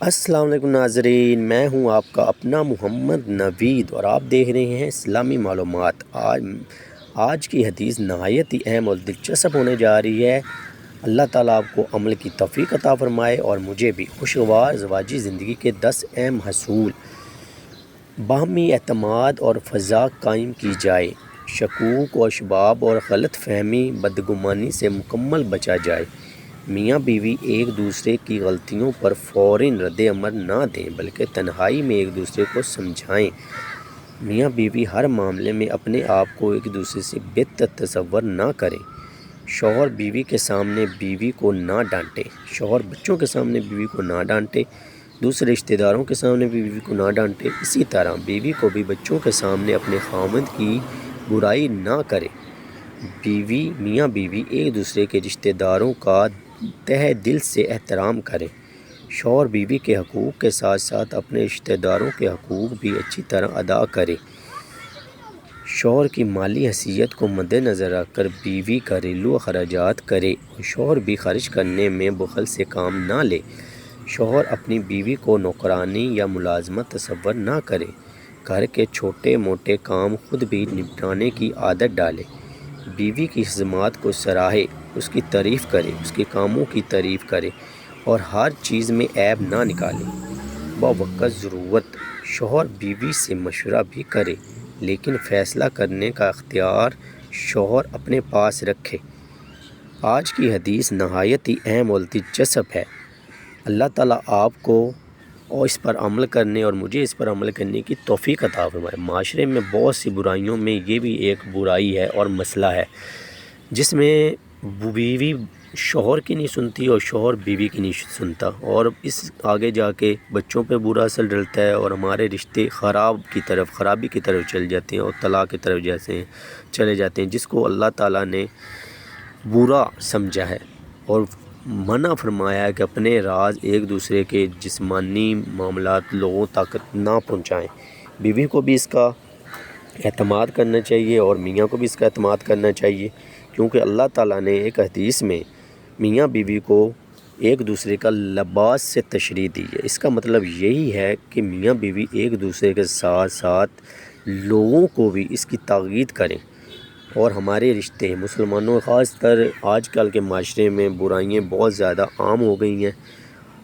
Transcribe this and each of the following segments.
السلام علیکم ناظرین، میں ہوں آپ کا اپنا محمد نوید اور آپ دیکھ رہے ہیں اسلامی معلومات۔ آج کی حدیث نہایت ہی اہم اور دلچسپ ہونے جا رہی ہے۔ اللہ تعالیٰ آپ کو عمل کی توفیق عطا فرمائے اور مجھے بھی خوشگوار زواجی زندگی کے 10 اہم حصول۔ باہمی اعتماد اور فضا قائم کی جائے، شکوک و اشباہ اور غلط فہمی بدگمانی سے مکمل بچا جائے، میاں بیوی ایک دوسرے کی غلطیوں پر فوراً رد عمل نہ دیں بلکہ تنہائی میں ایک دوسرے کو سمجھائیں، میاں بیوی ہر معاملے میں اپنے آپ کو ایک دوسرے سے بہتر تصور نہ کریں، شوہر بیوی کے سامنے بیوی کو نہ ڈانٹے، شوہر بچوں کے سامنے بیوی کو نہ ڈانٹے، دوسرے رشتہ داروں کے سامنے بھی بیوی کو نہ ڈانٹے، اسی طرح بیوی کو بھی بچوں کے سامنے اپنے خاوند کی برائی نہ کرے، میاں بیوی ایک دوسرے کے رشتہ داروں کا تہہ دل سے احترام کریں، شوہر بیوی کے حقوق کے ساتھ ساتھ اپنے رشتہ داروں کے حقوق بھی اچھی طرح ادا کرے، شوہر کی مالی حیثیت کو مد نظر رکھ کر بیوی گھریلو اخراجات کرے اور شوہر بھی خرچ کرنے میں بخل سے کام نہ لے، شوہر اپنی بیوی کو نوکرانی یا ملازمت تصور نہ کرے، گھر کے چھوٹے موٹے کام خود بھی نپٹانے کی عادت ڈالے، بیوی کی خدمات کو سراہے، اس کی تعریف کرے، اس کے کاموں کی تعریف کرے اور ہر چیز میں عیب نہ نکالے، بوقت ضرورت شوہر بیوی سے مشورہ بھی کرے لیکن فیصلہ کرنے کا اختیار شوہر اپنے پاس رکھے۔ آج کی حدیث نہایت ہی اہم اور دلچسپ ہے۔ اللہ تعالیٰ آپ کو اور اس پر عمل کرنے اور مجھے اس پر عمل کرنے کی توفیق عطا فرمائے۔ معاشرے میں بہت سی برائیوں میں یہ بھی ایک برائی ہے اور مسئلہ ہے جس میں بیوی شوہر کی نہیں سنتی اور شوہر بیوی کی نہیں سنتا، اور اس آگے جا کے بچوں پہ برا اثر ڈلتا ہے اور ہمارے رشتے خرابی کی طرف چل جاتے ہیں اور طلاق کی طرف چلے جاتے ہیں، جس کو اللہ تعالیٰ نے برا سمجھا ہے اور منع فرمایا ہے کہ اپنے راز ایک دوسرے کے جسمانی معاملات لوگوں تک نہ پہنچائیں۔ بیوی کو بھی اس کا اعتماد کرنا چاہیے اور میاں کو بھی اس کا اعتماد کرنا چاہیے، کیونکہ اللہ تعالیٰ نے ایک حدیث میں میاں بیوی کو ایک دوسرے کا لباس سے تشریح دی ہے۔ اس کا مطلب یہی ہے کہ میاں بیوی ایک دوسرے کے ساتھ ساتھ لوگوں کو بھی اس کی تاکید کریں، اور ہمارے رشتے مسلمانوں خاص کر آج کل کے معاشرے میں برائیاں بہت زیادہ عام ہو گئی ہیں۔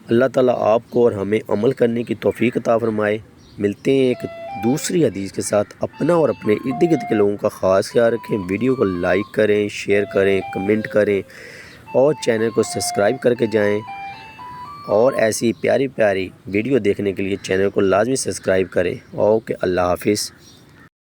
اللہ تعالیٰ آپ کو اور ہمیں عمل کرنے کی توفیق عطا فرمائے۔ ملتے ہیں ایک دوسری حدیث کے ساتھ۔ اپنا اور اپنے ارد گرد کے لوگوں کا خاص خیال رکھیں، ویڈیو کو لائک کریں، شیئر کریں، کمنٹ کریں اور چینل کو سبسکرائب کر کے جائیں، اور ایسی پیاری پیاری ویڈیو دیکھنے کے لیے چینل کو لازمی سبسکرائب کریں۔ اوکے، اللہ حافظ۔